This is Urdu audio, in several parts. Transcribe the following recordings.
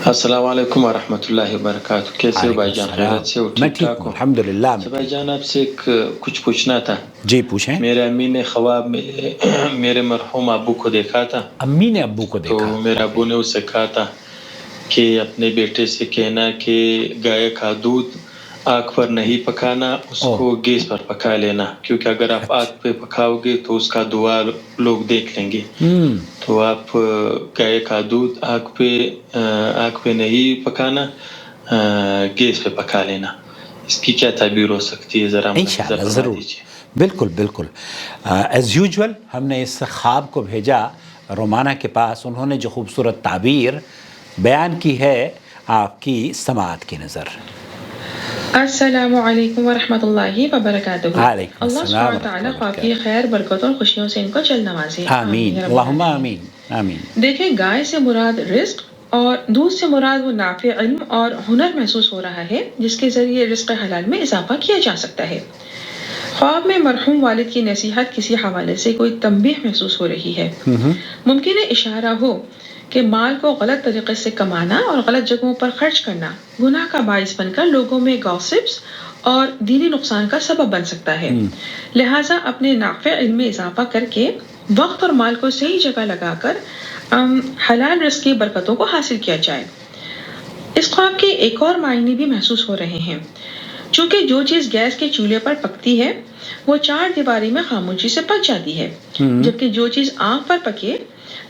السلام علیکم ورحمۃ اللہ وبرکاتہ. کیسے ہو بھائی وعلیکم جان؟ خیریت السلام. سے ہو؟ میں ٹھیک ٹھیک ٹھاک ہوں ہو؟ الحمدللہ. اچھا بھائی جان، آپ سے کچھ پوچھنا تھا. جی پوچھیں. میرے امی نے خواب میں میرے مرحوم ابو کو دیکھا تھا. امی نے ابو کو تو دیکھا. میرے ابو اوکے. نے اسے کہا تھا کہ اپنے بیٹے سے کہنا کہ گائے کا دودھ آگ پر نہیں پکانا، اس او کو گیس پر پکا لینا، کیونکہ اگر آپ آگ اچھا. پہ پکاؤ گے تو اس کا دھواں لوگ دیکھ لیں گے. تو آپ گائے کا دودھ آگ پہ نہیں پکانا، گیس پہ پکا لینا. اس کی کیا تعبیر ہو سکتی ہے؟ ذرا ملاحظہ انشاءاللہ فرما ضرور. دیجیے. بالکل بالکل. ایز یوجول ہم نے اس خواب کو بھیجا رومانہ کے پاس. انہوں نے جو خوبصورت تعبیر بیان کی ہے آپ کی سماعت کی نظر. السلام علیکم ورحمۃ اللہ وبرکاتہ. علیکم اللہ السلام سبحانہ ورحمۃ تعالیٰ اللہ خواب کی وبرکاتہ. خیر برکت اور خوشیوں سے ان کو جل نوازے. آمین یا رب اللہم العالمین. آمین آمین. دیکھیں، گائے سے مراد رزق اور دودھ سے مراد وہ نافع علم اور ہنر محسوس ہو رہا ہے جس کے ذریعے رزق حلال میں اضافہ کیا جا سکتا ہے. خواب میں مرحوم والد کی نصیحت کسی حوالے سے کوئی تنبیہ محسوس ہو رہی ہے. ممکن ہے اشارہ ہو کہ مال کو غلط طریقے سے کمانا اور غلط جگہوں پر خرچ کرنا گناہ کا باعث بن کر لوگوں میں گاسپس اور دینی نقصان کا سبب بن سکتا ہے. لہٰذا اپنے نافع علم میں اضافہ کر کے وقت اور مال کو صحیح جگہ لگا کر حلال رزق کی برکتوں کو حاصل کیا جائے. اس خواب کے ایک اور معنی بھی محسوس ہو رہے ہیں. چونکہ جو چیز گیس کے چولہے پر پکتی ہے وہ چار دیواری میں خاموشی سے پک جاتی ہے، جبکہ جو چیز آگ پر پکے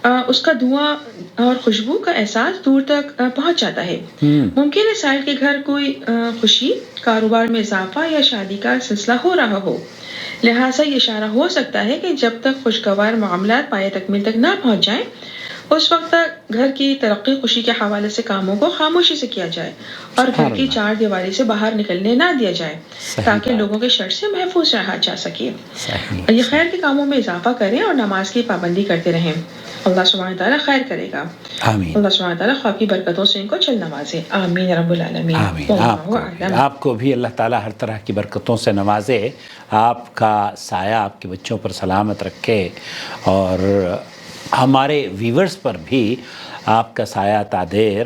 اس کا دھواں اور خوشبو کا احساس دور تک پہنچ جاتا ہے. ممکن ہے سائل کے گھر کوئی خوشی، کاروبار میں اضافہ یا شادی کا سلسلہ ہو رہا ہو. لہٰذا یہ اشارہ ہو سکتا ہے کہ جب تک خوشگوار معاملات پایہ تکمیل تک نہ پہنچ جائیں اس وقت تک گھر کی ترقی خوشی کے حوالے سے کاموں کو خاموشی سے کیا جائے اور گھر سبحان کی اللہ. چار دیواری سے باہر نکلنے نہ دیا جائے صحیح تاکہ بات. لوگوں کے شر سے محفوظ رہا جا سکے. صحیح یہ صحیح. خیر کے کاموں میں اضافہ کریں اور نماز کی پابندی کرتے رہیں. اللہ سبحانہ تعالیٰ خیر کرے گا. آمین اللہ سبحانہ تعالیٰ خواب کی برکتوں سے ان کو چل نوازے. آمین رب العالمین. آمین. آپ کو بھی اللہ تعالیٰ ہر طرح کی برکتوں سے نوازے، آپ کا سایہ آپ کے بچوں پر سلامت رکھے، اور ہمارے ویورز پر بھی آپ کا سایہ تادیر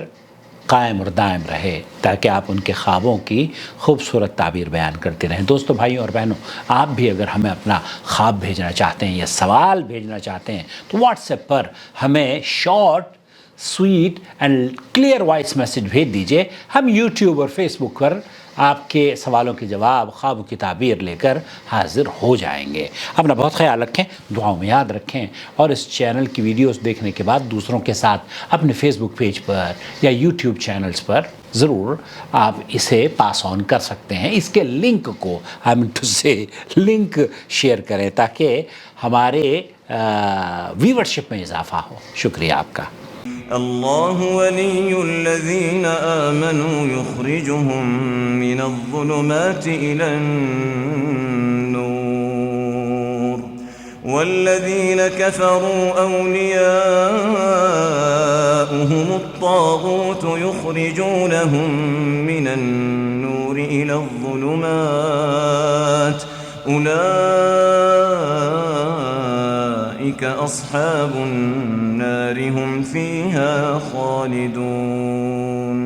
قائم اور دائم رہے تاکہ آپ ان کے خوابوں کی خوبصورت تعبیر بیان کرتے رہیں. دوستو، بھائیوں اور بہنوں، آپ بھی اگر ہمیں اپنا خواب بھیجنا چاہتے ہیں یا سوال بھیجنا چاہتے ہیں تو واٹس ایپ پر ہمیں short sweet and clear voice message بھیج دیجئے. ہم یوٹیوب اور فیس بک پر آپ کے سوالوں کے جواب، خوابوں کی تعبیر لے کر حاضر ہو جائیں گے. اپنا بہت خیال رکھیں، دعاؤں میں یاد رکھیں، اور اس چینل کی ویڈیوز دیکھنے کے بعد دوسروں کے ساتھ اپنے فیس بک پیج پر یا یوٹیوب چینلز پر ضرور آپ اسے پاس آن کر سکتے ہیں. اس کے لنک کو لنک شیئر کریں تاکہ ہمارے ویورشپ میں اضافہ ہو. شکریہ آپ کا. اللہ ولی الذین آمنوا یخرجهم من الظلمات إلى النور والذین كفروا أولیاؤهم الطاغوت یخرجونهم من النور إلى الظلمات أولئك أصحاب النار هم فيها خالدون.